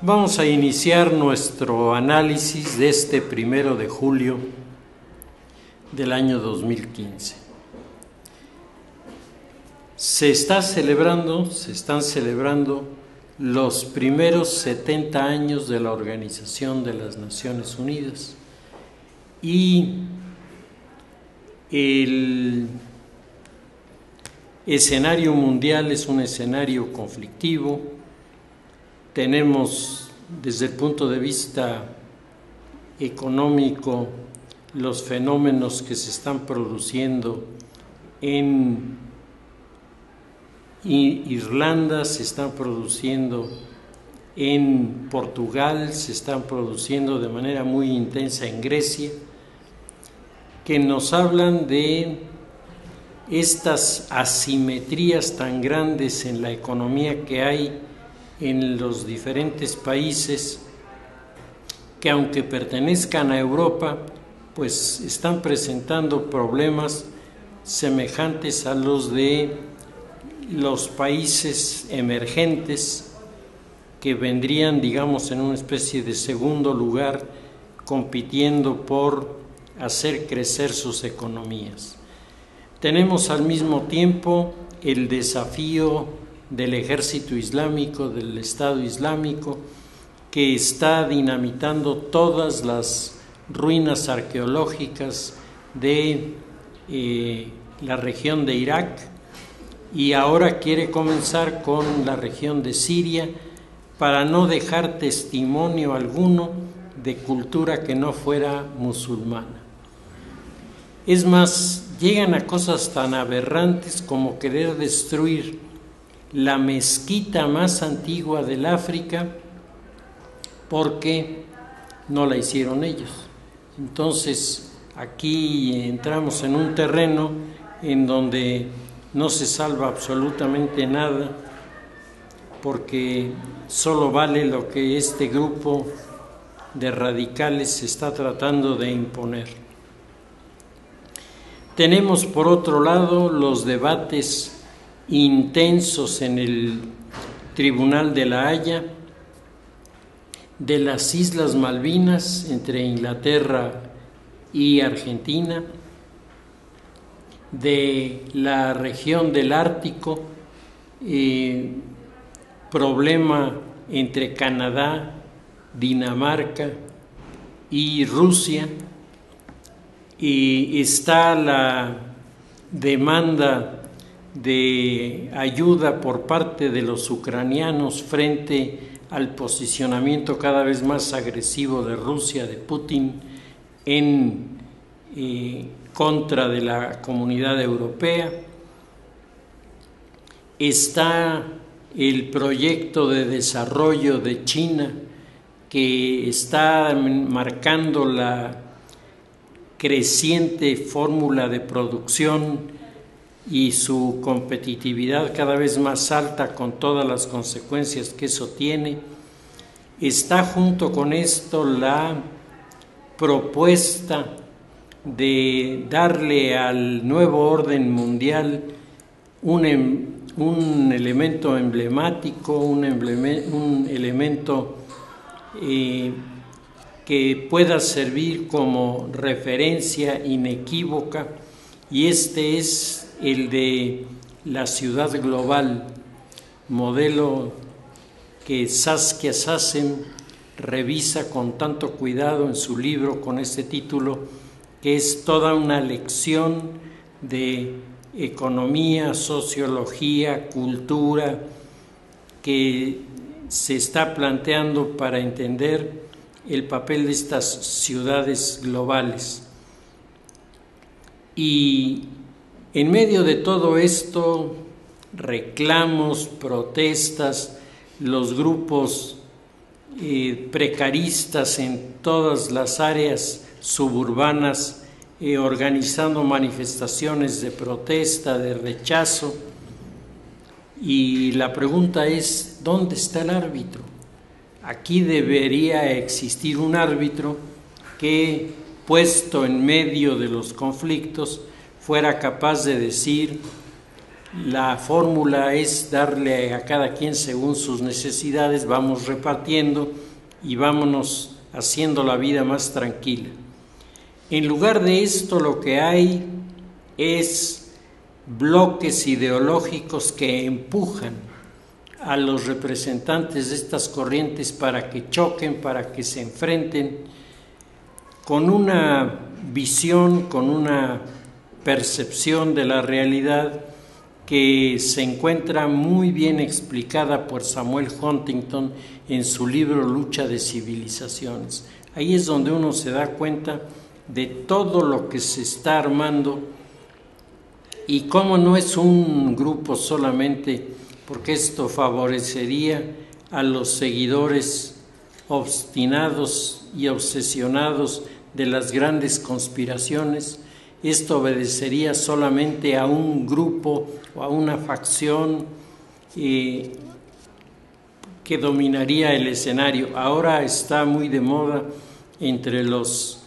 Vamos a iniciar nuestro análisis de este 1 de julio del año 2015. Se están celebrando los primeros 70 años de la Organización de las Naciones Unidas y el escenario mundial es un escenario conflictivo. Tenemos desde el punto de vista económico los fenómenos que se están produciendo en Irlanda, se están produciendo en Portugal, se están produciendo de manera muy intensa en Grecia, que nos hablan de estas asimetrías tan grandes en la economía que hay en los diferentes países, que aunque pertenezcan a Europa, pues están presentando problemas semejantes a los de los países emergentes, que vendrían, digamos, en una especie de segundo lugar, compitiendo por hacer crecer sus economías. Tenemos al mismo tiempo el desafío del ejército islámico, del Estado Islámico, que está dinamitando todas las ruinas arqueológicas de la región de Irak, y ahora quiere comenzar con la región de Siria para no dejar testimonio alguno de cultura que no fuera musulmana. Es más, llegan a cosas tan aberrantes como querer destruir la mezquita más antigua del África porque no la hicieron ellos. Entonces, aquí entramos en un terreno en donde no se salva absolutamente nada, porque solo vale lo que este grupo de radicales está tratando de imponer. Tenemos por otro lado los debates intensos en el Tribunal de la Haya de las Islas Malvinas entre Inglaterra y Argentina, de la región del Ártico, problema entre Canadá, Dinamarca y Rusia, y está la demanda de ayuda por parte de los ucranianos frente al posicionamiento cada vez más agresivo de Rusia, de Putin, en contra de la comunidad europea. Está el proyecto de desarrollo de China, que está marcando la creciente fórmula de producción y su competitividad cada vez más alta, con todas las consecuencias que eso tiene. Está junto con esto la propuesta de darle al nuevo orden mundial un elemento emblemático, un elemento que pueda servir como referencia inequívoca, y este es el de la ciudad global, modelo que Saskia Sassen revisa con tanto cuidado en su libro con este título, que es toda una lección de economía, sociología, cultura, que se está planteando para entender el papel de estas ciudades globales. Y en medio de todo esto, reclamos, protestas, los grupos precaristas en todas las áreas suburbanas organizando manifestaciones de protesta, de rechazo, y la pregunta es, ¿dónde está el árbitro? Aquí debería existir un árbitro que, puesto en medio de los conflictos, fuera capaz de decir La fórmula es darle a cada quien según sus necesidades, vamos repartiendo y vámonos haciendo la vida más tranquila. En lugar de esto, lo que hay es bloques ideológicos que empujan a los representantes de estas corrientes para que choquen, para que se enfrenten con una visión, con una percepción de la realidad que se encuentra muy bien explicada por Samuel Huntington en su libro Lucha de Civilizaciones. Ahí es donde uno se da cuenta de todo lo que se está armando y cómo no es un grupo solamente, porque esto favorecería a los seguidores obstinados y obsesionados de las grandes conspiraciones. Esto obedecería solamente a un grupo o a una facción que dominaría el escenario. Ahora está muy de moda entre los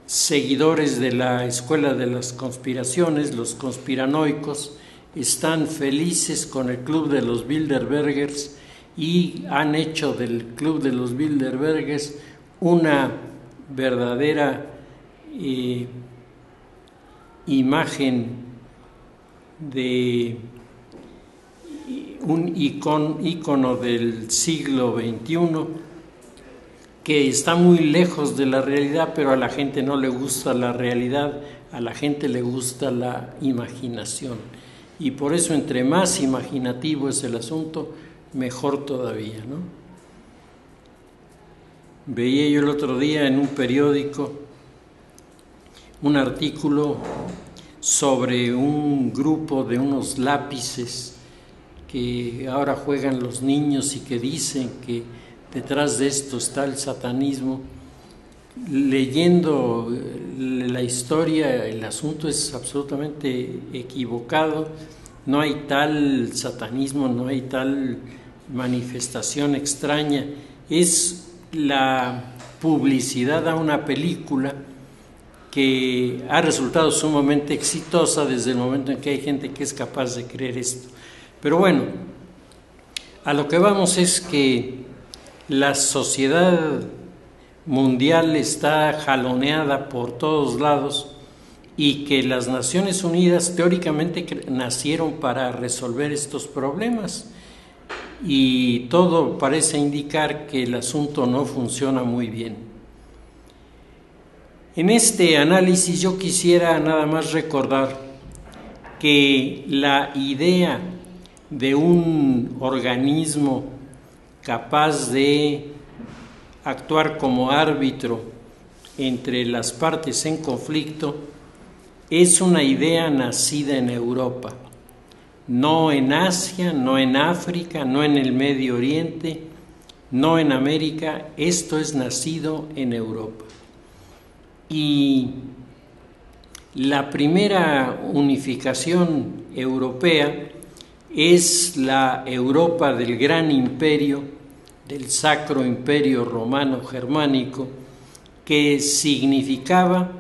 seguidores de la escuela de las conspiraciones, los conspiranoicos, están felices con el Club de los Bilderbergers y han hecho del Club de los Bilderbergers una verdadera imagen de un ícono del siglo XXI que está muy lejos de la realidad, pero a la gente no le gusta la realidad, a la gente le gusta la imaginación. Y por eso, entre más imaginativo es el asunto, mejor todavía, ¿no? Veía yo el otro día en un periódico un artículo sobre un grupo de unos lápices que ahora juegan los niños y que dicen que detrás de esto está el satanismo. Leyendo la historia, el asunto es absolutamente equivocado. No hay tal satanismo, no hay tal manifestación extraña. Es la publicidad a una película que ha resultado sumamente exitosa desde el momento en que hay gente que es capaz de creer esto. Pero bueno, a lo que vamos es que la sociedad mundial está jaloneada por todos lados y que las Naciones Unidas teóricamente nacieron para resolver estos problemas y todo parece indicar que el asunto no funciona muy bien. En este análisis yo quisiera nada más recordar que la idea de un organismo capaz de actuar como árbitro entre las partes en conflicto es una idea nacida en Europa, no en Asia, no en África, no en el Medio Oriente, no en América. Esto es nacido en Europa. Y la primera unificación europea es la Europa del gran imperio, del Sacro Imperio Romano Germánico, que significaba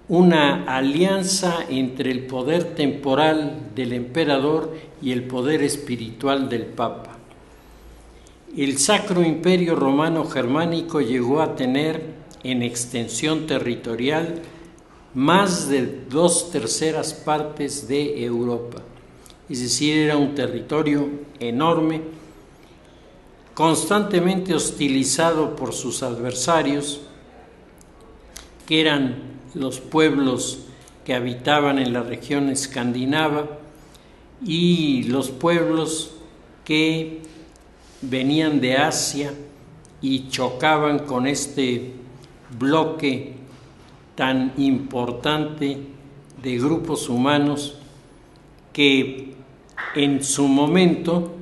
una alianza entre el poder temporal del emperador y el poder espiritual del Papa. El Sacro Imperio Romano Germánico llegó a tener en extensión territorial más de 2/3 partes de Europa. Es decir, era un territorio enorme, constantemente hostilizado por sus adversarios, que eran los pueblos que habitaban en la región escandinava y los pueblos que venían de Asia y chocaban con este bloque tan importante de grupos humanos que en su momento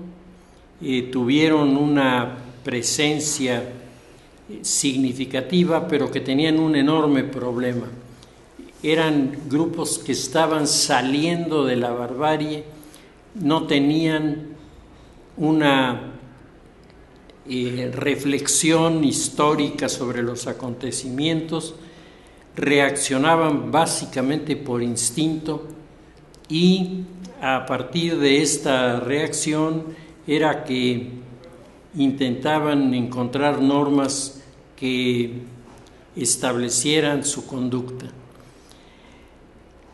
tuvieron una presencia significativa, pero que tenían un enorme problema. Eran grupos que estaban saliendo de la barbarie, no tenían una reflexión histórica sobre los acontecimientos, reaccionaban básicamente por instinto y a partir de esta reacción era que intentaban encontrar normas que establecieran su conducta.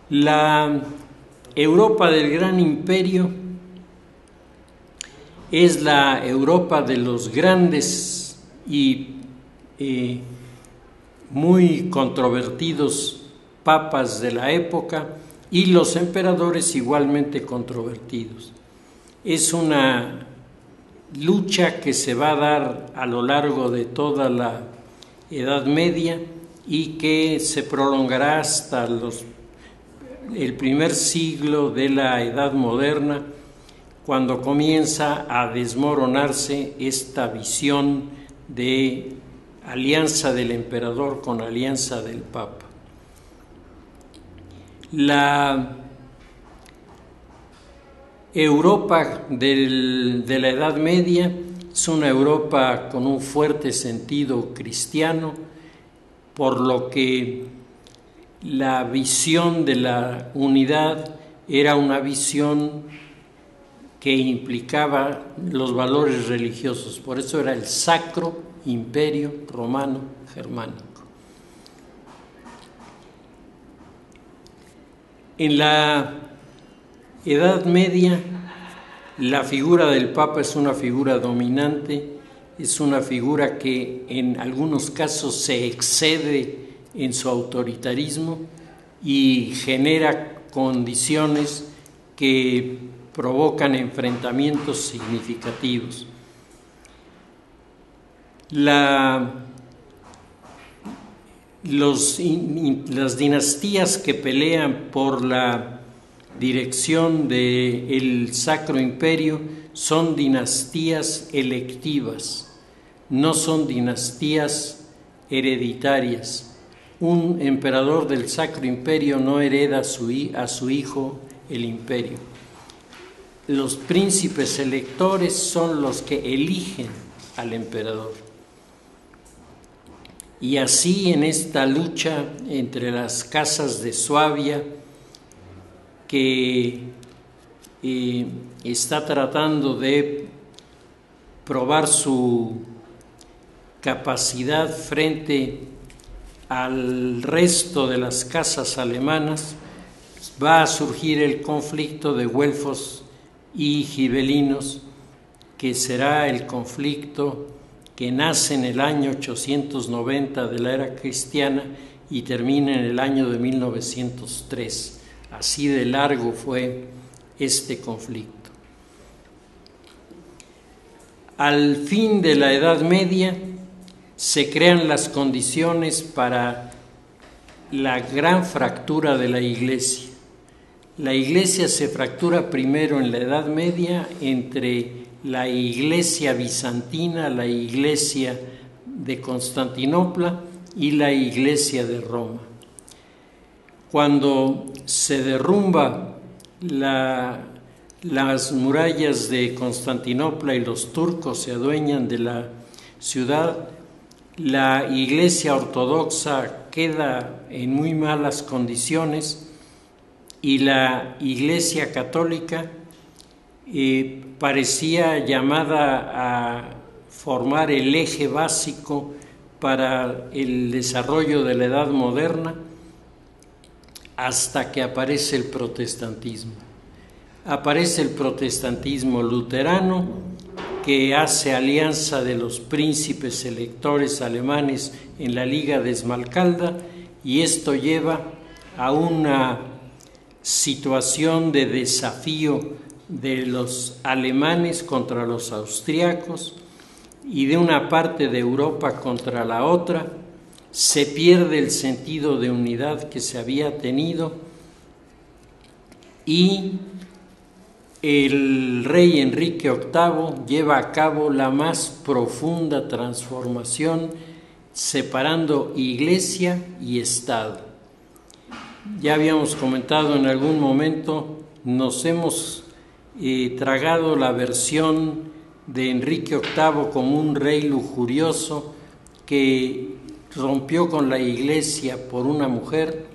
La Europa del Gran Imperio es la Europa de los grandes y muy controvertidos papas de la época y los emperadores igualmente controvertidos. Es una lucha que se va a dar a lo largo de toda la Edad Media y que se prolongará hasta el primer siglo de la Edad Moderna, cuando comienza a desmoronarse esta visión de alianza del emperador con alianza del papa. La Europa de la Edad Media es una Europa con un fuerte sentido cristiano, por lo que la visión de la unidad era una visión que implicaba los valores religiosos. Por eso era el Sacro Imperio Romano Germánico. En la Edad Media, la figura del Papa es una figura dominante, es una figura que en algunos casos se excede en su autoritarismo y genera condiciones que provocan enfrentamientos significativos. Las dinastías que pelean por la dirección del Sacro Imperio son dinastías electivas, no son dinastías hereditarias. Un emperador del Sacro Imperio no hereda a su hijo el imperio. Los príncipes electores son los que eligen al emperador. Y así, en esta lucha entre las casas de Suabia, que está tratando de probar su capacidad frente al resto de las casas alemanas, va a surgir el conflicto de güelfos y gibelinos, que será el conflicto que nace en el año 890 de la era cristiana y termina en el año de 1903. Así de largo fue este conflicto. Al fin de la Edad Media se crean las condiciones para la gran fractura de la Iglesia. La Iglesia se fractura primero en la Edad Media entre la Iglesia bizantina, la Iglesia de Constantinopla y la Iglesia de Roma. Cuando se derrumba las murallas de Constantinopla y los turcos se adueñan de la ciudad, la Iglesia ortodoxa queda en muy malas condiciones y la Iglesia católica parecía llamada a formar el eje básico para el desarrollo de la Edad Moderna, hasta que aparece el protestantismo. Aparece el protestantismo luterano, que hace alianza de los príncipes electores alemanes en la Liga de Esmalcalda, y esto lleva a una situación de desafío de los alemanes contra los austriacos y de una parte de Europa contra la otra. Se pierde el sentido de unidad que se había tenido y el rey Enrique VIII lleva a cabo la más profunda transformación, separando Iglesia y Estado. Ya habíamos comentado en algún momento, nos hemos tragado la versión de Enrique VIII como un rey lujurioso que rompió con la Iglesia por una mujer,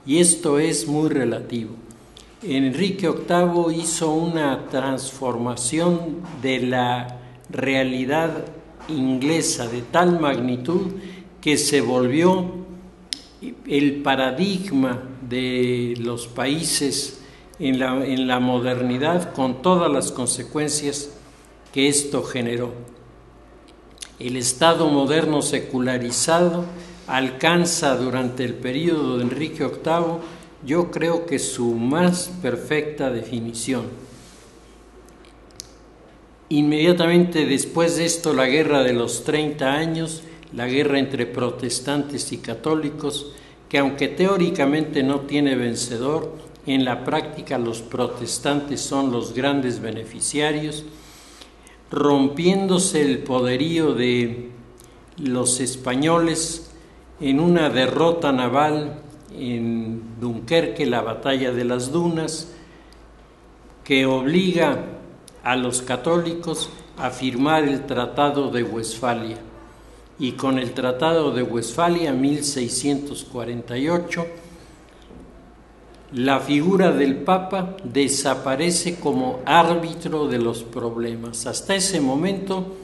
y esto es muy relativo, Enrique VIII hizo una transformación de la realidad inglesa de tal magnitud que se volvió el paradigma de los países en la modernidad, con todas las consecuencias que esto generó. El Estado moderno secularizado alcanza durante el periodo de Enrique VIII, yo creo que su más perfecta definición. Inmediatamente después de esto, la Guerra de los 30 años, la guerra entre protestantes y católicos, que aunque teóricamente no tiene vencedor, en la práctica los protestantes son los grandes beneficiarios, rompiéndose el poderío de los españoles en una derrota naval en Dunkerque, la batalla de las Dunas, que obliga a los católicos a firmar el Tratado de Westfalia. Y con el Tratado de Westfalia, 1648, la figura del Papa desaparece como árbitro de los problemas. Hasta ese momento,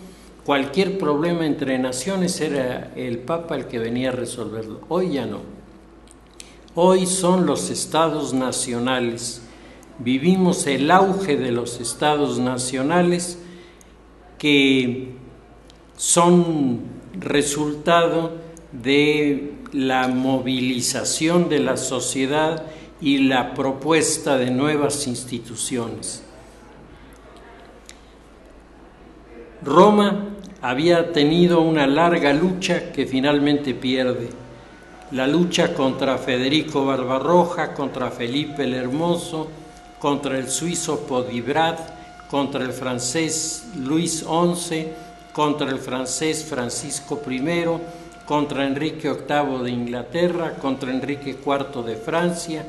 cualquier problema entre naciones era el Papa el que venía a resolverlo. Hoy ya no. Hoy son los estados nacionales. Vivimos el auge de los estados nacionales que son resultado de la movilización de la sociedad y la propuesta de nuevas instituciones. Roma había tenido una larga lucha que finalmente pierde. La lucha contra Federico Barbarroja, contra Felipe el Hermoso, contra el suizo Podibrat, contra el francés Luis XI, contra el francés Francisco I, contra Enrique VIII de Inglaterra, contra Enrique IV de Francia,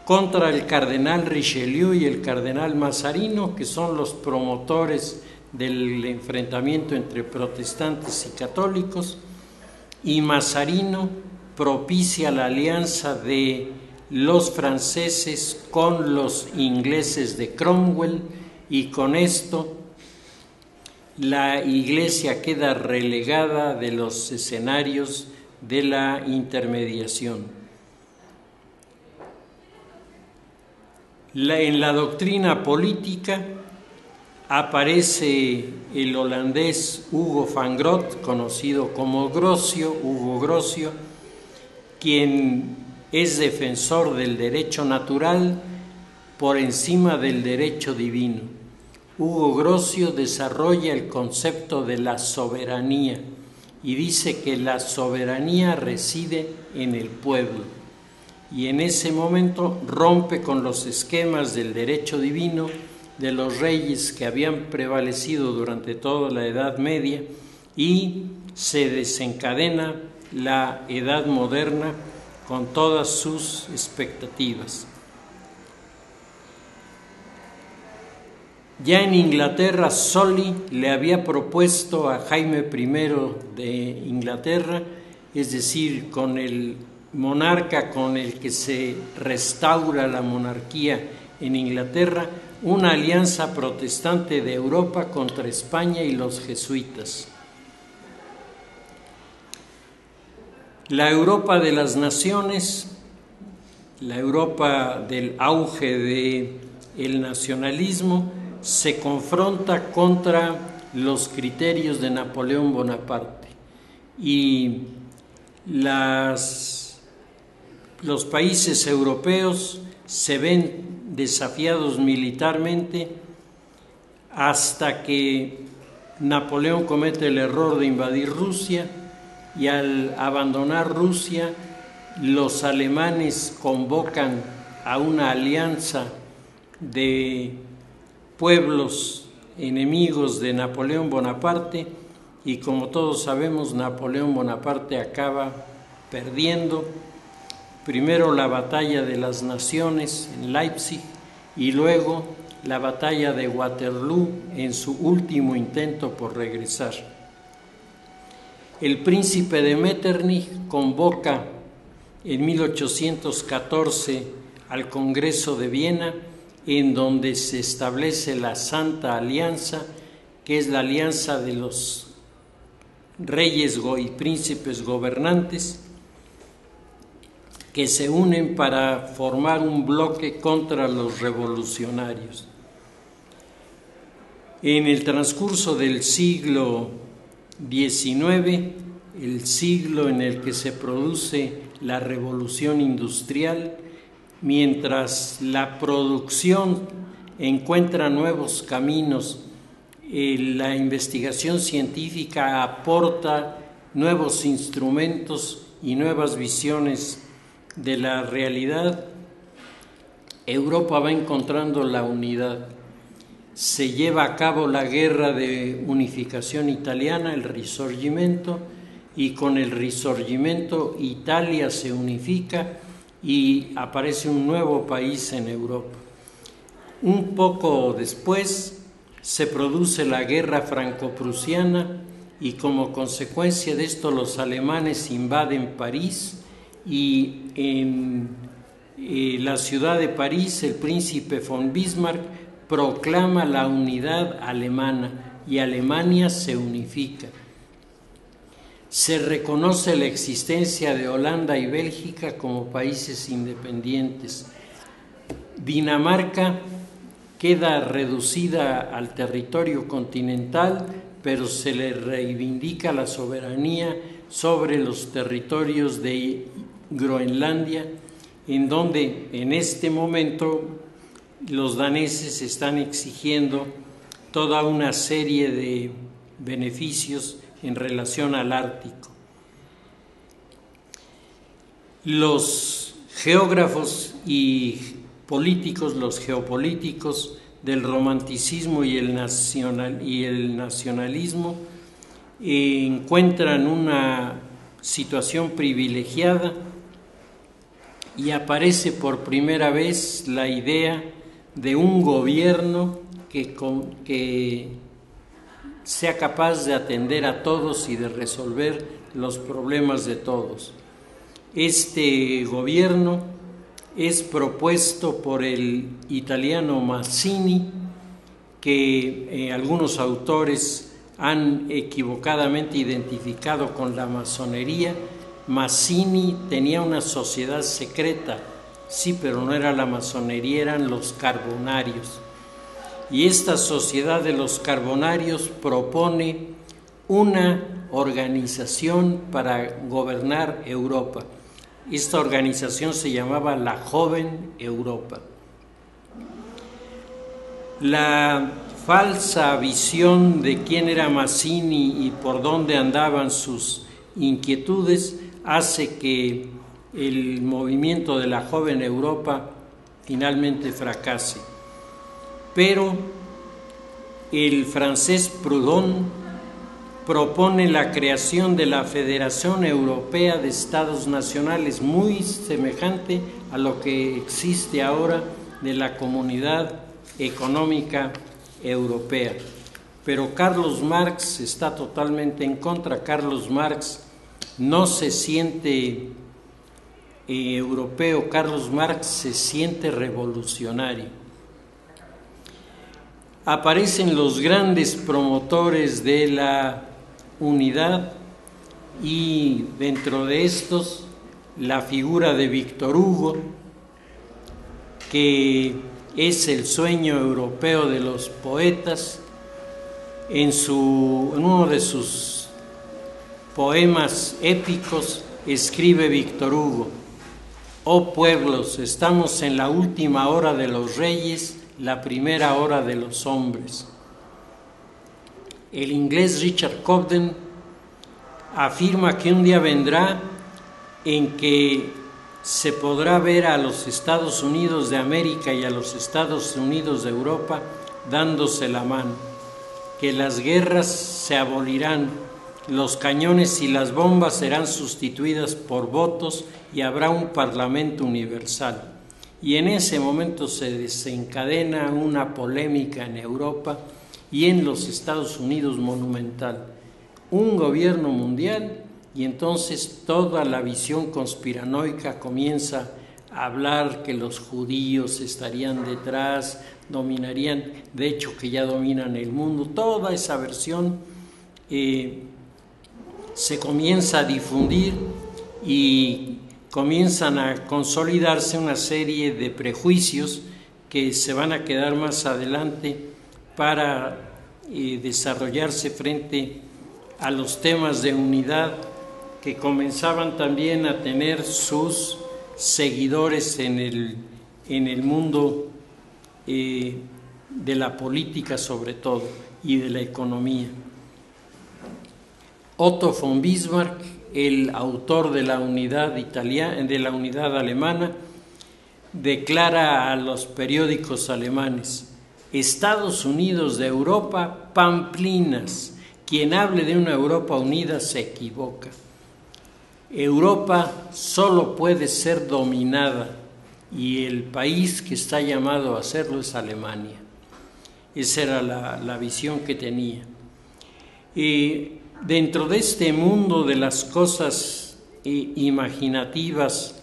contra el cardenal Richelieu y el cardenal Mazarino, que son los promotores del enfrentamiento entre protestantes y católicos, y Mazarino propicia la alianza de los franceses con los ingleses de Cromwell, y con esto la Iglesia queda relegada de los escenarios de la intermediación. En la doctrina política aparece el holandés Hugo van Groot, conocido como Grocio, Hugo Grocio, quien es defensor del derecho natural por encima del derecho divino. Hugo Grocio desarrolla el concepto de la soberanía y dice que la soberanía reside en el pueblo. Y en ese momento rompe con los esquemas del derecho divino de los reyes que habían prevalecido durante toda la Edad Media, y se desencadena la Edad Moderna con todas sus expectativas. Ya en Inglaterra, Sully le había propuesto a Jaime I de Inglaterra, es decir, con el monarca con el que se restaura la monarquía en Inglaterra, una alianza protestante de Europa contra España y los jesuitas. La Europa de las naciones, la Europa del auge del nacionalismo, se confronta contra los criterios de Napoleón Bonaparte, y los países europeos se ven desafiados militarmente hasta que Napoleón comete el error de invadir Rusia, y al abandonar Rusia, los alemanes convocan a una alianza de pueblos enemigos de Napoleón Bonaparte, y como todos sabemos, Napoleón Bonaparte acaba perdiendo primero la batalla de las Naciones en Leipzig y luego la batalla de Waterloo en su último intento por regresar. El príncipe de Metternich convoca en 1814 al Congreso de Viena, en donde se establece la Santa Alianza, que es la alianza de los reyes y príncipes gobernantes, que se unen para formar un bloque contra los revolucionarios. En el transcurso del siglo XIX, el siglo en el que se produce la revolución industrial, mientras la producción encuentra nuevos caminos, la investigación científica aporta nuevos instrumentos y nuevas visiones de la realidad, Europa va encontrando la unidad. Se lleva a cabo la guerra de unificación italiana, el Risorgimento, y con el Risorgimento Italia se unifica y aparece un nuevo país en Europa. Un poco después se produce la guerra franco-prusiana y como consecuencia de esto los alemanes invaden París y en la ciudad de París el príncipe von Bismarck proclama la unidad alemana y Alemania se unifica. Se reconoce la existencia de Holanda y Bélgica como países independientes. Dinamarca queda reducida al territorio continental, pero se le reivindica la soberanía sobre los territorios de Groenlandia, en donde en este momento los daneses están exigiendo toda una serie de beneficios en relación al Ártico. Los geógrafos y políticos, los geopolíticos del romanticismo y el nacionalismo encuentran una situación privilegiada y aparece por primera vez la idea de un gobierno que sea capaz de atender a todos y de resolver los problemas de todos. Este gobierno es propuesto por el italiano Mazzini, que algunos autores han equivocadamente identificado con la masonería. Mazzini tenía una sociedad secreta, sí, pero no era la masonería, eran los carbonarios. Y esta sociedad de los carbonarios propone una organización para gobernar Europa. Esta organización se llamaba la Joven Europa. La falsa visión de quién era Mazzini y por dónde andaban sus inquietudes hace que el movimiento de la Joven Europa finalmente fracase. Pero el francés Proudhon propone la creación de la Federación Europea de Estados Nacionales, muy semejante a lo que existe ahora de la Comunidad Económica Europea. Pero Carlos Marx está totalmente en contra. Carlos Marx no se siente europeo, Carlos Marx se siente revolucionario. Aparecen los grandes promotores de la unidad y dentro de estos la figura de Víctor Hugo, que es el sueño europeo de los poetas. En uno de sus poemas épicos escribe Víctor Hugo: oh pueblos, estamos en la última hora de los reyes, la primera hora de los hombres. El inglés Richard Cobden afirma que un día vendrá en que se podrá ver a los Estados Unidos de América y a los Estados Unidos de Europa dándose la mano, que las guerras se abolirán, los cañones y las bombas serán sustituidas por votos y habrá un parlamento universal. Y en ese momento se desencadena una polémica en Europa y en los Estados Unidos monumental. Un gobierno mundial y entonces toda la visión conspiranoica comienza hablar que los judíos estarían detrás, dominarían, de hecho que ya dominan el mundo. Toda esa versión se comienza a difundir y comienzan a consolidarse una serie de prejuicios que se van a quedar más adelante para desarrollarse frente a los temas de unidad que comenzaban también a tener sus seguidores en el mundo de la política sobre todo y de la economía. Otto von Bismarck, el autor de la unidad alemana, declara a los periódicos alemanes: Estados Unidos de Europa, pamplinas. Quien hable de una Europa unida se equivoca. Europa solo puede ser dominada y el país que está llamado a hacerlo es Alemania. Esa era la visión que tenía. Dentro de este mundo de las cosas imaginativas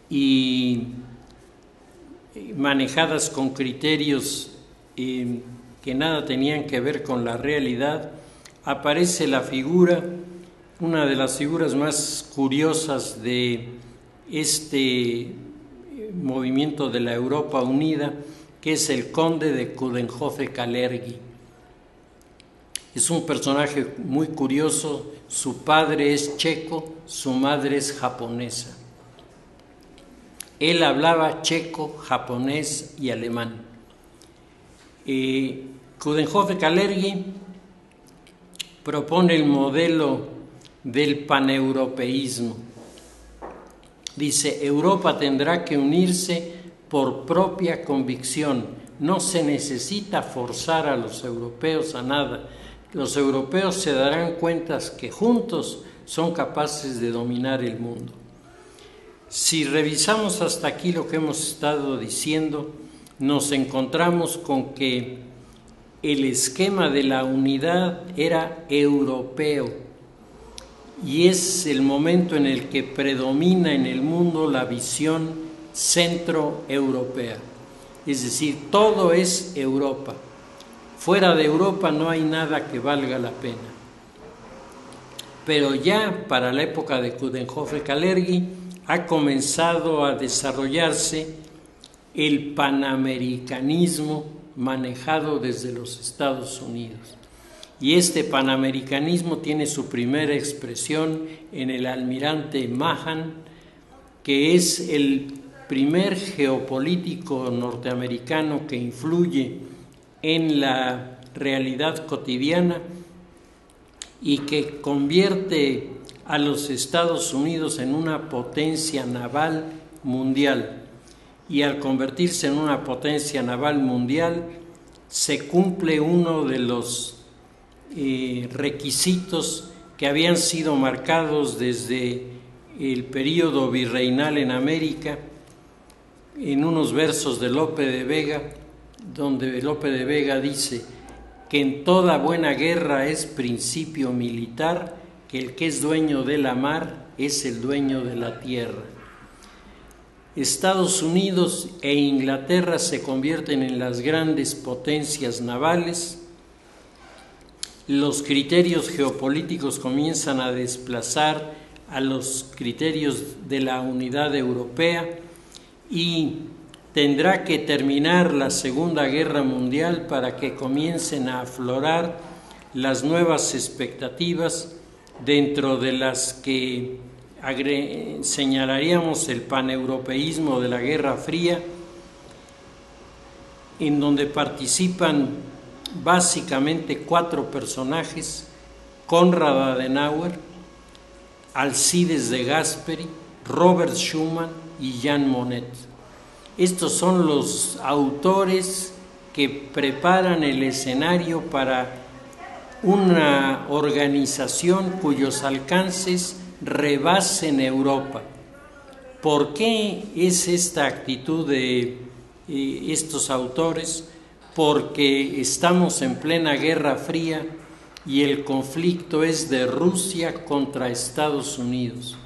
y manejadas con criterios que nada tenían que ver con la realidad, aparece la figura, una de las figuras más curiosas de este movimiento de la Europa unida, que es el conde de Coudenhove-Kalergi. Es un personaje muy curioso. Su padre es checo, su madre es japonesa. Él hablaba checo, japonés y alemán. Coudenhove-Kalergi propone el modelo del paneuropeísmo. Dice: Europa tendrá que unirse por propia convicción. No se necesita forzar a los europeos a nada. Los europeos se darán cuenta que juntos son capaces de dominar el mundo. Si revisamos hasta aquí lo que hemos estado diciendo, nos encontramos con que el esquema de la unidad era europeo y es el momento en el que predomina en el mundo la visión centroeuropea. Es decir, todo es Europa. Fuera de Europa no hay nada que valga la pena. Pero ya para la época de Coudenhove-Kalergi ha comenzado a desarrollarse el panamericanismo manejado desde los Estados Unidos. Y este panamericanismo tiene su primera expresión en el almirante Mahan, que es el primer geopolítico norteamericano que influye en la realidad cotidiana y que convierte a los Estados Unidos en una potencia naval mundial. Y al convertirse en una potencia naval mundial, se cumple uno de los requisitos que habían sido marcados desde el período virreinal en América, en unos versos de Lope de Vega, donde Lope de Vega dice que en toda buena guerra es principio militar, que el que es dueño de la mar es el dueño de la tierra. Estados Unidos e Inglaterra se convierten en las grandes potencias navales. Los criterios geopolíticos comienzan a desplazar a los criterios de la unidad europea y tendrá que terminar la Segunda Guerra Mundial para que comiencen a aflorar las nuevas expectativas, dentro de las que señalaríamos el paneuropeísmo de la Guerra Fría, en donde participan básicamente 4 personajes: Konrad Adenauer, Alcides de Gasperi, Robert Schuman y Jean Monnet. Estos son los autores que preparan el escenario para una organización cuyos alcances rebasen Europa. ¿Por qué es esta actitud de estos autores? Porque estamos en plena Guerra Fría y el conflicto es de Rusia contra Estados Unidos.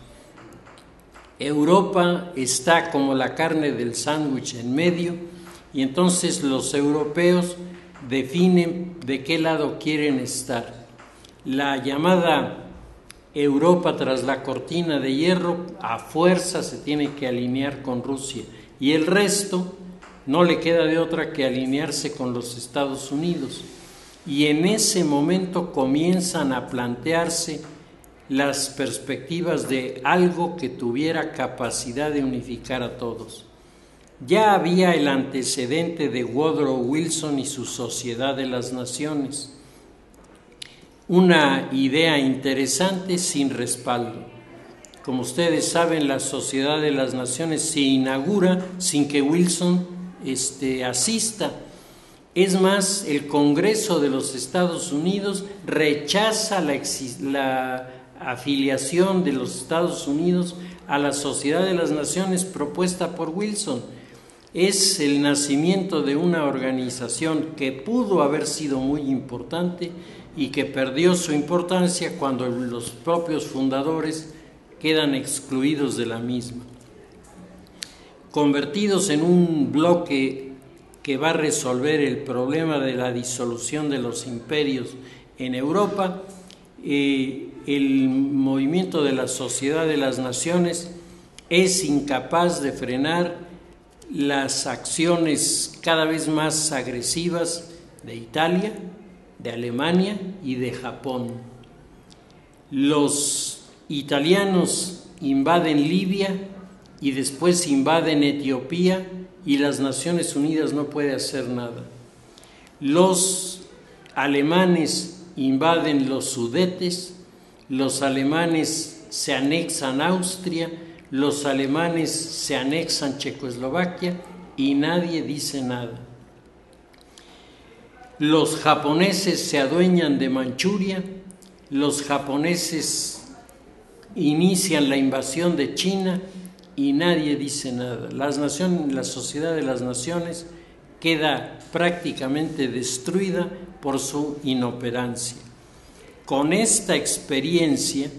Europa está como la carne del sándwich en medio, y entonces los europeos definen de qué lado quieren estar. La llamada Europa tras la cortina de hierro a fuerza se tiene que alinear con Rusia, y el resto no le queda de otra que alinearse con los Estados Unidos. Y en ese momento comienzan a plantearse las perspectivas de algo que tuviera capacidad de unificar a todos. Ya había el antecedente de Woodrow Wilson y su Sociedad de las Naciones, una idea interesante sin respaldo. Como ustedes saben, la Sociedad de las Naciones se inaugura sin que Wilson asista. Es más, el Congreso de los Estados Unidos rechaza la afiliación de los Estados Unidos a la Sociedad de las Naciones propuesta por Wilson. Es el nacimiento de una organización que pudo haber sido muy importante y que perdió su importancia cuando los propios fundadores quedan excluidos de la misma. Convertidos en un bloque que va a resolver el problema de la disolución de los imperios en Europa, el movimiento de la Sociedad de las Naciones es incapaz de frenar las acciones cada vez más agresivas de Italia, de Alemania y de Japón. Los italianos invaden Libia y después invaden Etiopía, y las Naciones Unidas no puede hacer nada. Los alemanes invaden los Sudetes, los alemanes se anexan Austria, los alemanes se anexan Checoslovaquia y nadie dice nada. Los japoneses se adueñan de Manchuria, los japoneses inician la invasión de China y nadie dice nada. La Sociedad de las Naciones queda prácticamente destruida por su inoperancia. Con esta experiencia,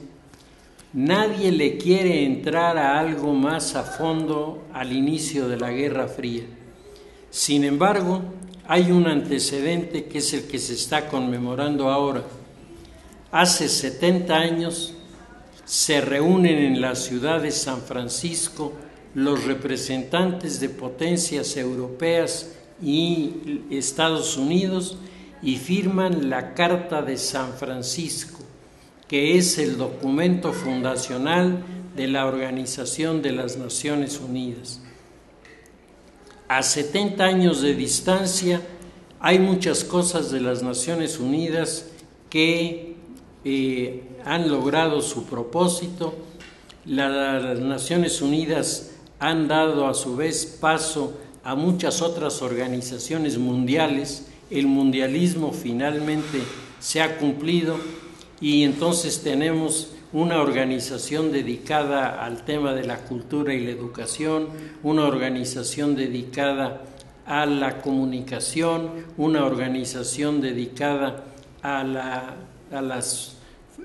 nadie le quiere entrar a algo más a fondo al inicio de la Guerra Fría. Sin embargo, hay un antecedente que es el que se está conmemorando ahora. Hace 70 años se reúnen en la ciudad de San Francisco los representantes de potencias europeas y Estados Unidos y firman la Carta de San Francisco, que es el documento fundacional de la Organización de las Naciones Unidas. A 70 años de distancia, hay muchas cosas de las Naciones Unidas que han logrado su propósito. Las Naciones Unidas han dado a su vez paso a muchas otras organizaciones mundiales. El mundialismo finalmente se ha cumplido y entonces tenemos una organización dedicada al tema de la cultura y la educación, una organización dedicada a la comunicación, una organización dedicada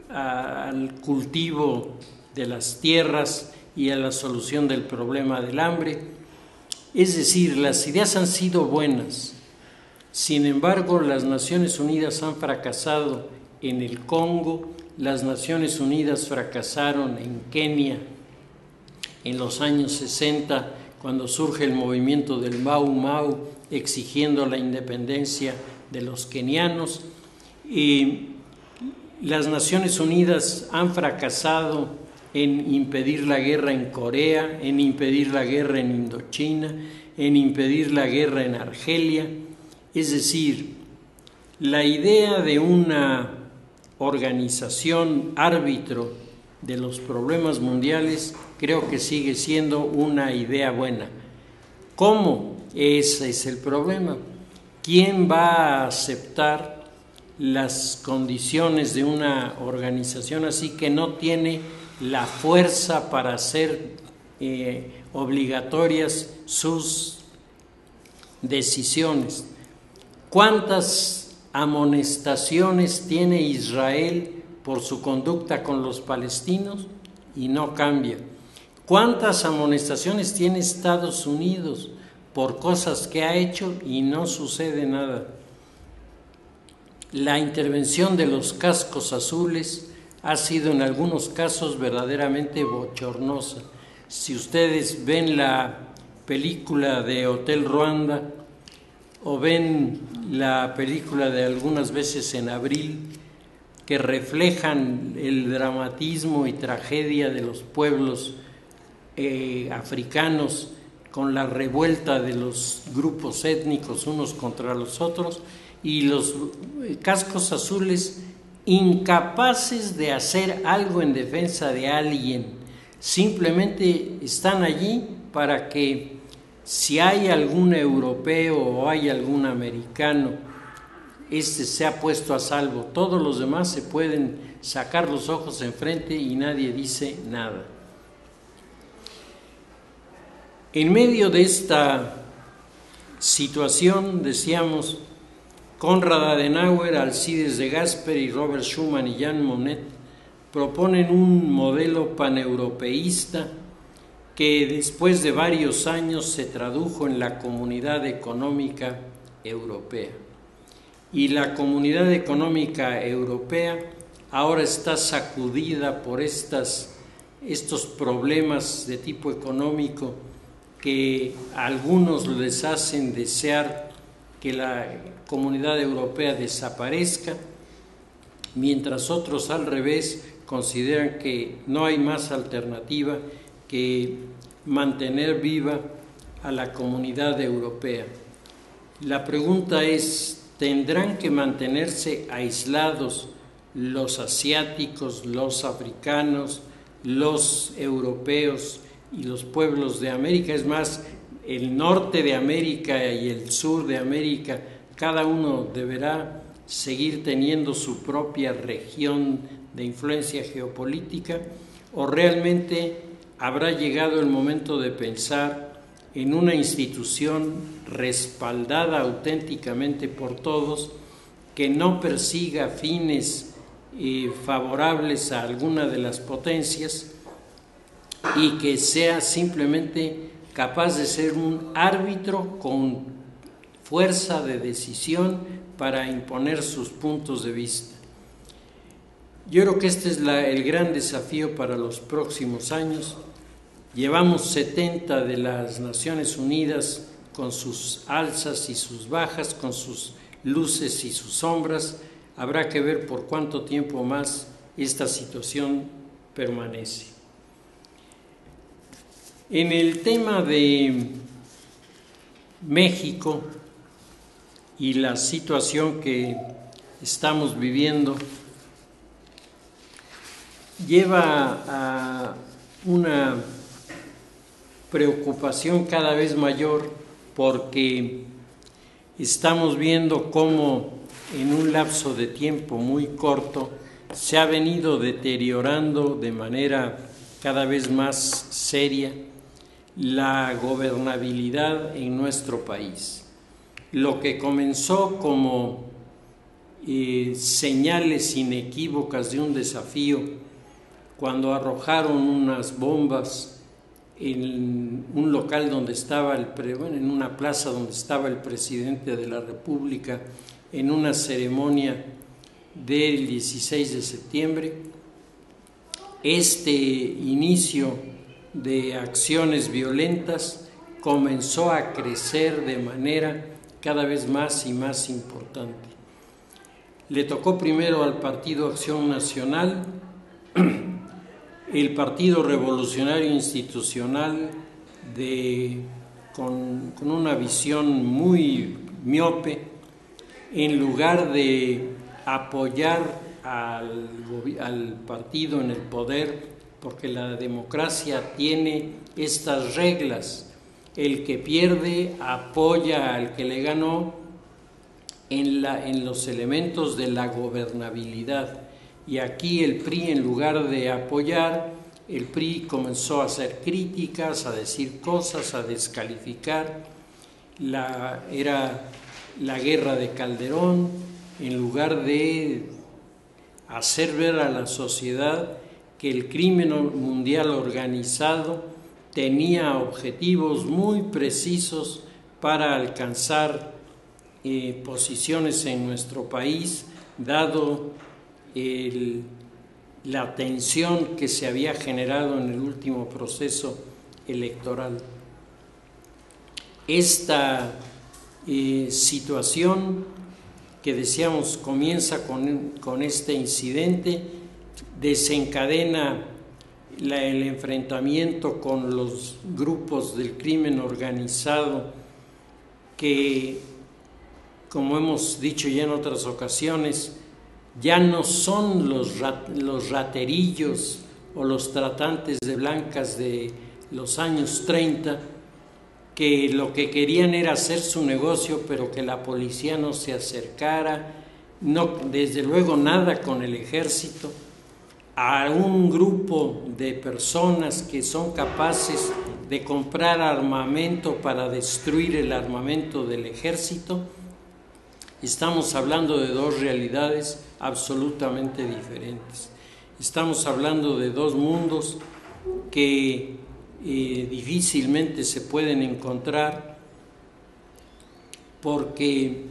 al cultivo de las tierras y a la solución del problema del hambre. Es decir, las ideas han sido buenas. Sin embargo, las Naciones Unidas han fracasado en el Congo, las Naciones Unidas fracasaron en Kenia en los años 60, cuando surge el movimiento del Mau Mau exigiendo la independencia de los kenianos. Las Naciones Unidas han fracasado en impedir la guerra en Corea, en impedir la guerra en Indochina, en impedir la guerra en Argelia. Es decir, la idea de una organización árbitro de los problemas mundiales creo que sigue siendo una idea buena. ¿Cómo? Ese es el problema. ¿Quién va a aceptar las condiciones de una organización así que no tiene la fuerza para hacer obligatorias sus decisiones? ¿Cuántas amonestaciones tiene Israel por su conducta con los palestinos? Y no cambia. ¿Cuántas amonestaciones tiene Estados Unidos por cosas que ha hecho y no sucede nada? La intervención de los cascos azules ha sido en algunos casos verdaderamente bochornosa. Si ustedes ven la película de Hotel Ruanda o ven la película de Algunas veces en abril, que reflejan el dramatismo y tragedia de los pueblos africanos con la revuelta de los grupos étnicos unos contra los otros, y los cascos azules incapaces de hacer algo en defensa de alguien, simplemente están allí para que si hay algún europeo o hay algún americano, se ha puesto a salvo. Todos los demás se pueden sacar los ojos enfrente y nadie dice nada. En medio de esta situación, decíamos, Konrad Adenauer, Alcides de Gasperi, Robert Schuman y Jean Monnet proponen un modelo paneuropeísta que después de varios años se tradujo en la Comunidad Económica Europea. Y la Comunidad Económica Europea ahora está sacudida por estos problemas de tipo económico que a algunos les hacen desear que la Comunidad Europea desaparezca, mientras otros al revés consideran que no hay más alternativa que mantener viva a la Comunidad Europea. La pregunta es, ¿tendrán que mantenerse aislados los asiáticos, los africanos, los europeos y los pueblos de América? Es más, el norte de América y el sur de América, cada uno deberá seguir teniendo su propia región de influencia geopolítica, o realmente habrá llegado el momento de pensar en una institución respaldada auténticamente por todos, que no persiga fines favorables a alguna de las potencias y que sea simplemente capaz de ser un árbitro con fuerza de decisión para imponer sus puntos de vista. Yo creo que este es el gran desafío para los próximos años. Llevamos 70 de las Naciones Unidas con sus alzas y sus bajas, con sus luces y sus sombras. Habrá que ver por cuánto tiempo más esta situación permanece. En el tema de México y la situación que estamos viviendo, lleva a una preocupación cada vez mayor, porque estamos viendo cómo en un lapso de tiempo muy corto se ha venido deteriorando de manera cada vez más seria la gobernabilidad en nuestro país. Lo que comenzó como señales inequívocas de un desafío, cuando arrojaron unas bombas en un local donde estaba en una plaza donde estaba el presidente de la República, en una ceremonia del 16 de septiembre, este inicio de acciones violentas comenzó a crecer de manera cada vez más y más importante. Le tocó primero al Partido Acción Nacional, el Partido Revolucionario Institucional, con una visión muy miope, en lugar de apoyar al partido en el poder, porque la democracia tiene estas reglas: el que pierde apoya al que le ganó en los elementos de la gobernabilidad. Y aquí el PRI, en lugar de apoyar, el PRI comenzó a hacer críticas, a decir cosas, a descalificar. Era la guerra de Calderón, en lugar de hacer ver a la sociedad que el crimen mundial organizado tenía objetivos muy precisos para alcanzar posiciones en nuestro país, dado la tensión que se había generado en el último proceso electoral. Esta situación que decíamos comienza con este incidente, desencadena el enfrentamiento con los grupos del crimen organizado que, como hemos dicho ya en otras ocasiones, ya no son los raterillos o los tratantes de blancas de los años 30, que lo que querían era hacer su negocio, pero que la policía no se acercara, no, desde luego nada con el ejército, a un grupo de personas que son capaces de comprar armamento para destruir el armamento del ejército. Estamos hablando de dos realidades absolutamente diferentes. Estamos hablando de dos mundos que difícilmente se pueden encontrar, porque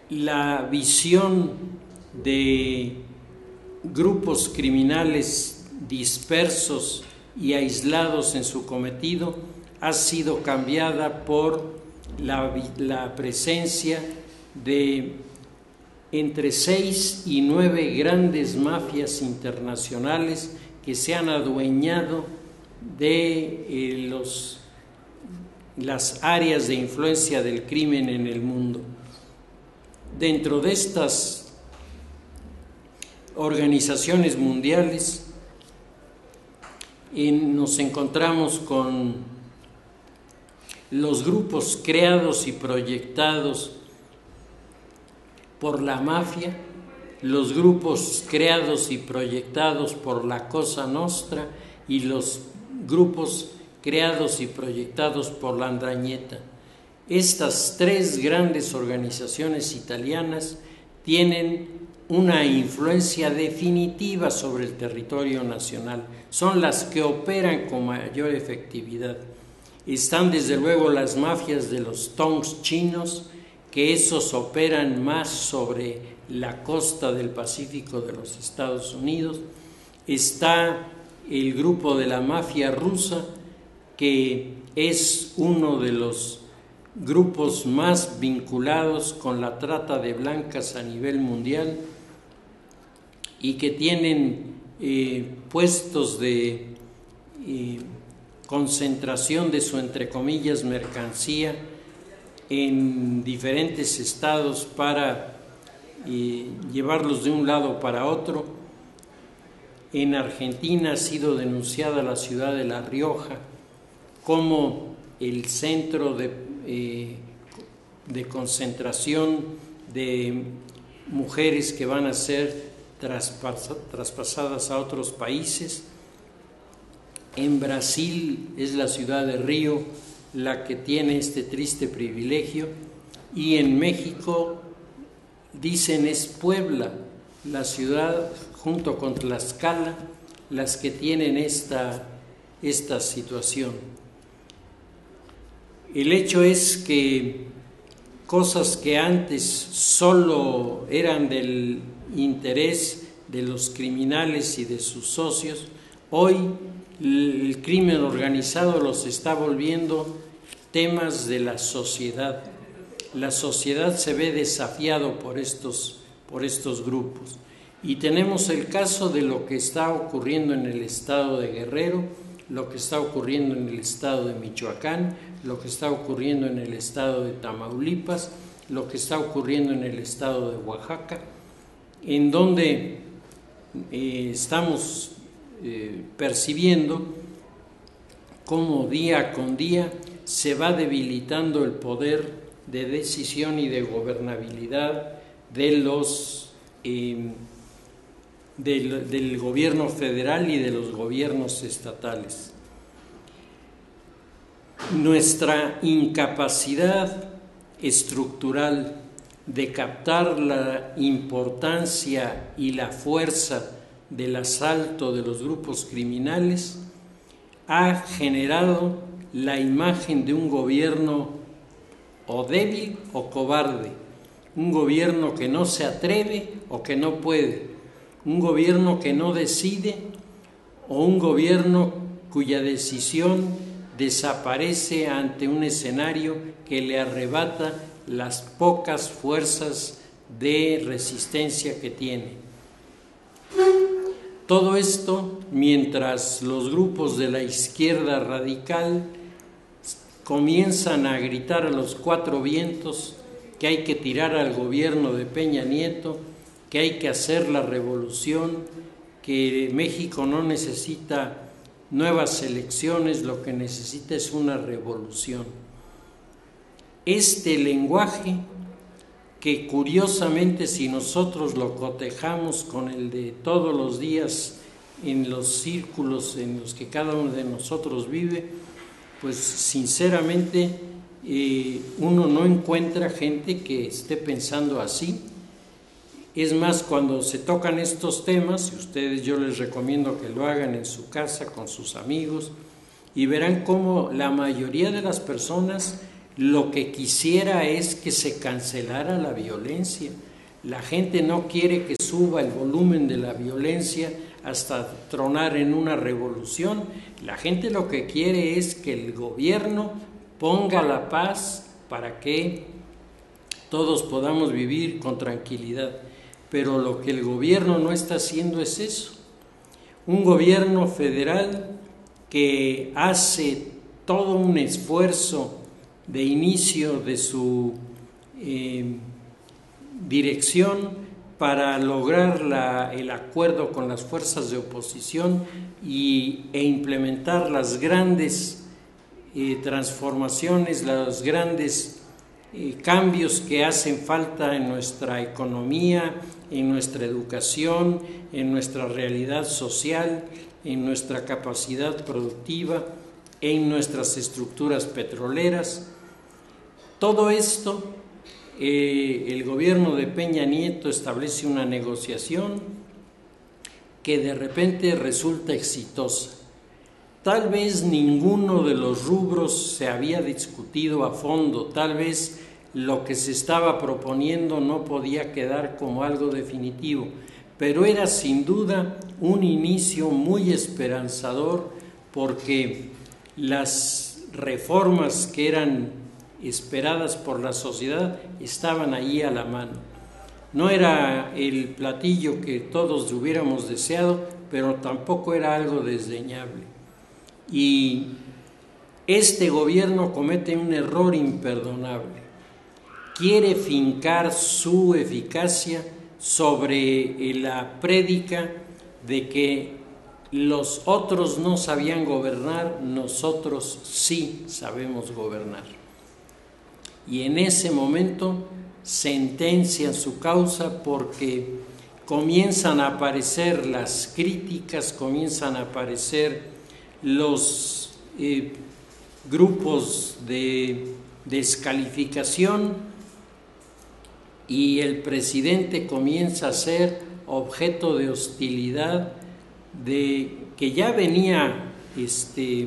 la visión de grupos criminales dispersos y aislados en su cometido ha sido cambiada por la presencia de entre 6 y 9 grandes mafias internacionales que se han adueñado de las áreas de influencia del crimen en el mundo. Dentro de estas organizaciones mundiales nos encontramos con los grupos creados y proyectados por la mafia, los grupos creados y proyectados por la Cosa Nostra y los grupos creados y proyectados por la 'Ndrangheta. Estas tres grandes organizaciones italianas tienen una influencia definitiva sobre el territorio nacional, son las que operan con mayor efectividad. Están desde luego las mafias de los tongs chinos, que esos operan más sobre la costa del Pacífico de los Estados Unidos. Está el grupo de la mafia rusa, que es uno de los grupos más vinculados con la trata de blancas a nivel mundial y que tienen puestos de concentración de su, entre comillas, mercancía en diferentes estados para llevarlos de un lado para otro. En Argentina ha sido denunciada la ciudad de La Rioja como el centro de concentración de mujeres que van a ser traspasadas a otros países. En Brasil es la ciudad de Río la que tiene este triste privilegio, y en México dicen es Puebla, la ciudad junto con Tlaxcala, las que tienen esta situación. El hecho es que cosas que antes solo eran del interés de los criminales y de sus socios, hoy el crimen organizado los está volviendo temas de la sociedad. La sociedad se ve desafiado por estos grupos. Y tenemos el caso de lo que está ocurriendo en el estado de Guerrero, lo que está ocurriendo en el estado de Michoacán, lo que está ocurriendo en el estado de Tamaulipas, lo que está ocurriendo en el estado de Oaxaca, en donde estamos percibiendo cómo día con día se va debilitando el poder de decisión y de gobernabilidad del gobierno federal y de los gobiernos estatales. Nuestra incapacidad estructural de captar la importancia y la fuerza del asalto de los grupos criminales ha generado la imagen de un gobierno o débil o cobarde, un gobierno que no se atreve o que no puede, un gobierno que no decide o un gobierno cuya decisión desaparece ante un escenario que le arrebata las pocas fuerzas de resistencia que tiene. Todo esto mientras los grupos de la izquierda radical comienzan a gritar a los cuatro vientos que hay que tirar al gobierno de Peña Nieto, que hay que hacer la revolución, que México no necesita nuevas elecciones, lo que necesita es una revolución. Este lenguaje, que curiosamente si nosotros lo cotejamos con el de todos los días en los círculos en los que cada uno de nosotros vive, pues sinceramente uno no encuentra gente que esté pensando así. Es más, cuando se tocan estos temas, y ustedes yo les recomiendo que lo hagan en su casa con sus amigos, y verán cómo la mayoría de las personas lo que quisiera es que se cancelara la violencia. La gente no quiere que suba el volumen de la violencia hasta tronar en una revolución. La gente lo que quiere es que el gobierno ponga la paz para que todos podamos vivir con tranquilidad. Pero lo que el gobierno no está haciendo es eso. Un gobierno federal que hace todo un esfuerzo de inicio de su dirección para lograr el acuerdo con las fuerzas de oposición e implementar las grandes transformaciones, los grandes cambios que hacen falta en nuestra economía, en nuestra educación, en nuestra realidad social, en nuestra capacidad productiva, en nuestras estructuras petroleras. Todo esto, el gobierno de Peña Nieto establece una negociación que de repente resulta exitosa. Tal vez ninguno de los rubros se había discutido a fondo, tal vez lo que se estaba proponiendo no podía quedar como algo definitivo, pero era sin duda un inicio muy esperanzador porque las reformas que eran esperadas por la sociedad estaban ahí a la mano. No era el platillo que todos hubiéramos deseado, pero tampoco era algo desdeñable. Y este gobierno comete un error imperdonable. Quiere fincar su eficacia sobre la prédica de que los otros no sabían gobernar, nosotros sí sabemos gobernar. Y en ese momento sentencian su causa porque comienzan a aparecer las críticas, comienzan a aparecer los grupos de descalificación y el presidente comienza a ser objeto de hostilidad que ya venía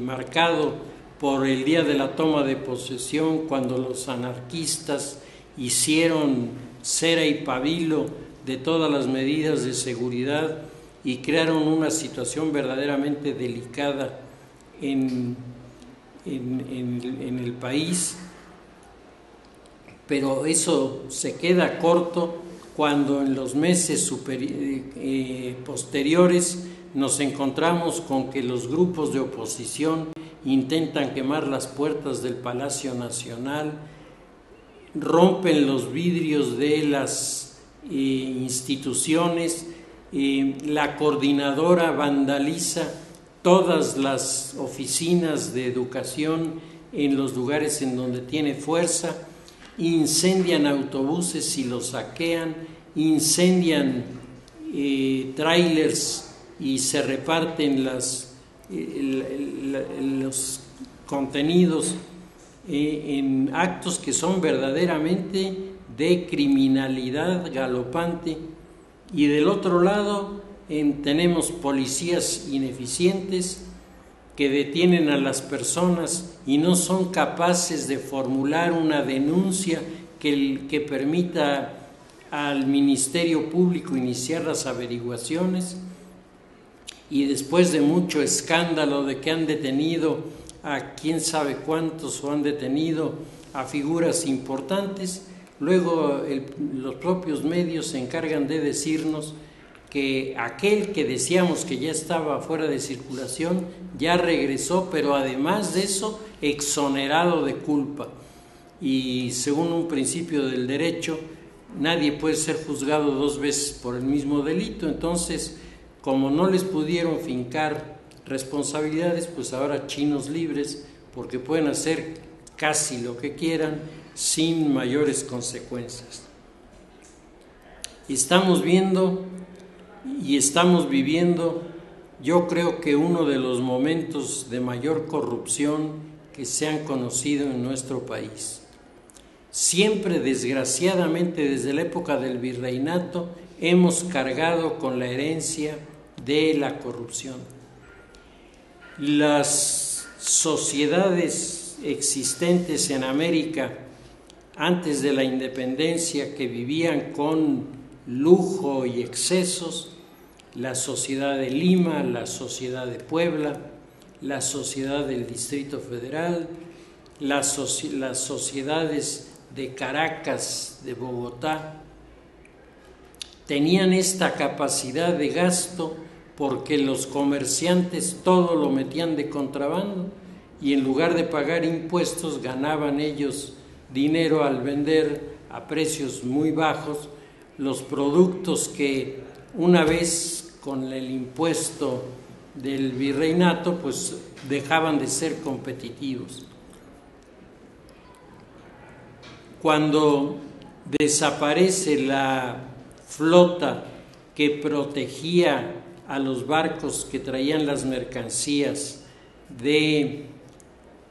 marcado por el día de la toma de posesión, cuando los anarquistas hicieron cera y pabilo de todas las medidas de seguridad y crearon una situación verdaderamente delicada en el país. Pero eso se queda corto cuando en los meses posteriores nos encontramos con que los grupos de oposición intentan quemar las puertas del Palacio Nacional, rompen los vidrios de las instituciones, la coordinadora vandaliza todas las oficinas de educación en los lugares en donde tiene fuerza, incendian autobuses y los saquean, incendian trailers y se reparten los contenidos en actos que son verdaderamente de criminalidad galopante. Y del otro lado tenemos policías ineficientes que detienen a las personas y no son capaces de formular una denuncia que permita al Ministerio Público iniciar las averiguaciones, y después de mucho escándalo de que han detenido a quién sabe cuántos o han detenido a figuras importantes, luego los propios medios se encargan de decirnos que aquel que decíamos que ya estaba fuera de circulación ya regresó, pero además de eso exonerado de culpa. Y según un principio del derecho, nadie puede ser juzgado 2 veces por el mismo delito. Entonces, como no les pudieron fincar responsabilidades, pues ahora chinos libres, porque pueden hacer casi lo que quieran sin mayores consecuencias. Estamos viendo y estamos viviendo, yo creo que uno de los momentos de mayor corrupción que se han conocido en nuestro país. Siempre, desgraciadamente, desde la época del virreinato, hemos cargado con la herencia de la corrupción. Las sociedades existentes en América antes de la independencia, que vivían con lujo y excesos, la sociedad de Lima, la sociedad de Puebla, la sociedad del Distrito Federal, las sociedades de Caracas, de Bogotá, tenían esta capacidad de gasto porque los comerciantes todo lo metían de contrabando y en lugar de pagar impuestos ganaban ellos dinero al vender a precios muy bajos los productos que una vez con el impuesto del virreinato pues dejaban de ser competitivos. Cuando desaparece la flota que protegía a los barcos que traían las mercancías de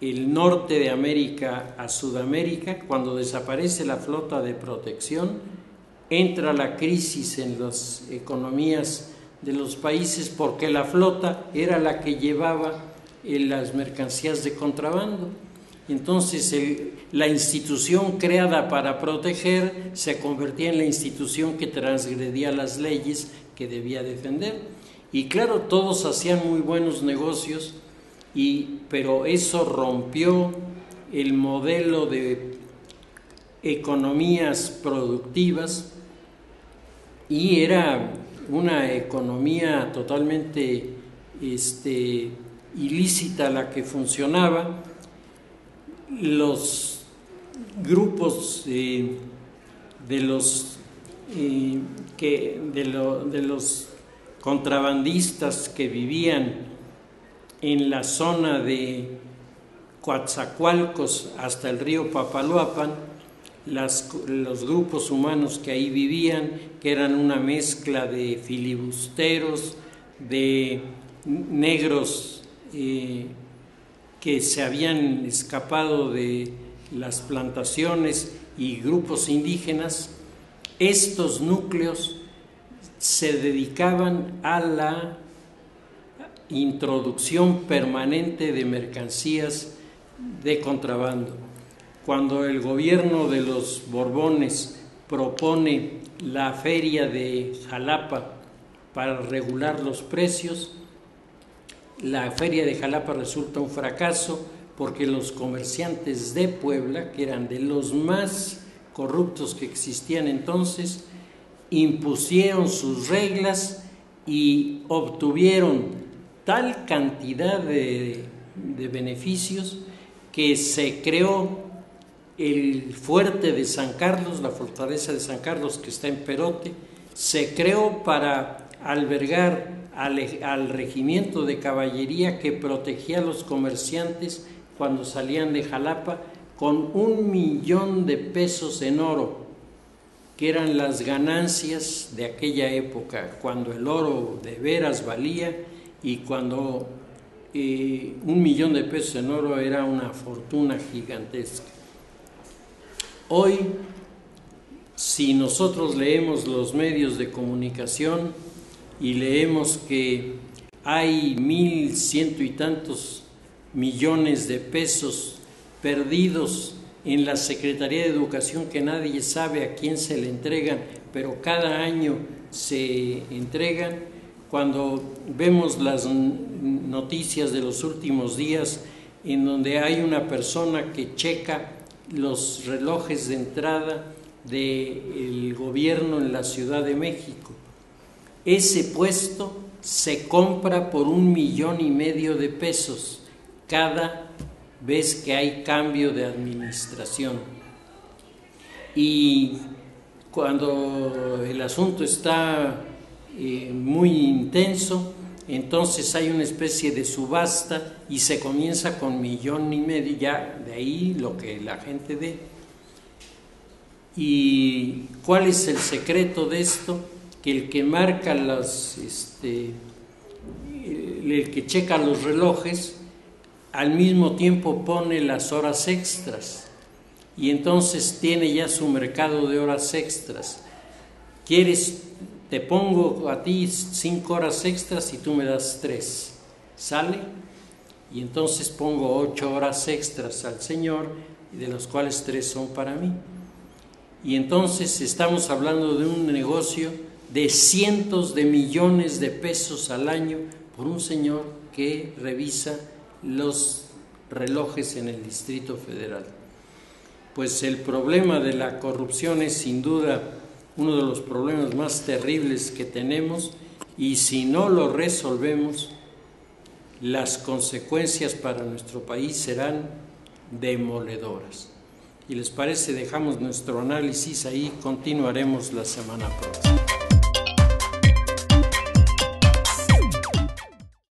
el norte de América a Sudamérica, cuando desaparece la flota de protección, entra la crisis en las economías de los países porque la flota era la que llevaba las mercancías de contrabando. Entonces la institución creada para proteger se convertía en la institución que transgredía las leyes que debía defender. Y claro, todos hacían muy buenos negocios, pero eso rompió el modelo de economías productivas y era una economía totalmente ilícita la que funcionaba. Los grupos de los contrabandistas que vivían en la zona de Coatzacoalcos hasta el río Papaloapan, los grupos humanos que ahí vivían, que eran una mezcla de filibusteros, de negros que se habían escapado de las plantaciones y grupos indígenas, estos núcleos se dedicaban a la introducción permanente de mercancías de contrabando. Cuando el gobierno de los Borbones propone la feria de Jalapa para regular los precios, la feria de Jalapa resulta un fracaso porque los comerciantes de Puebla, que eran de los más corruptos que existían entonces, impusieron sus reglas y obtuvieron tal cantidad de beneficios que se creó el fuerte de San Carlos, la fortaleza de San Carlos que está en Perote, se creó para albergar al regimiento de caballería que protegía a los comerciantes cuando salían de Jalapa con 1 millón de pesos en oro, que eran las ganancias de aquella época, cuando el oro de veras valía y cuando 1 millón de pesos en oro era una fortuna gigantesca. Hoy, si nosotros leemos los medios de comunicación y leemos que hay 1,100 y tantos millones de pesos perdidos en la Secretaría de Educación que nadie sabe a quién se le entregan, pero cada año se entregan. Cuando vemos las noticias de los últimos días en donde hay una persona que checa los relojes de entrada del gobierno en la Ciudad de México, ese puesto se compra por 1,5 millones de pesos cada vez que hay cambio de administración. Y cuando el asunto está muy intenso, entonces hay una especie de subasta y se comienza con 1,5 millones, ya de ahí lo que la gente dé. ¿Y cuál es el secreto de esto? Que el que marca el que checa los relojes, al mismo tiempo pone las horas extras y entonces tiene ya su mercado de horas extras. ¿Quieres? Te pongo a ti 5 horas extras y tú me das 3, ¿sale? Y entonces pongo 8 horas extras al señor, de las cuales 3 son para mí. Y entonces estamos hablando de un negocio de cientos de millones de pesos al año por un señor que revisa los relojes en el Distrito Federal. Pues el problema de la corrupción es sin duda uno de los problemas más terribles que tenemos, y si no lo resolvemos, las consecuencias para nuestro país serán demoledoras. ¿Y les parece? Dejamos nuestro análisis ahí, continuaremos la semana próxima.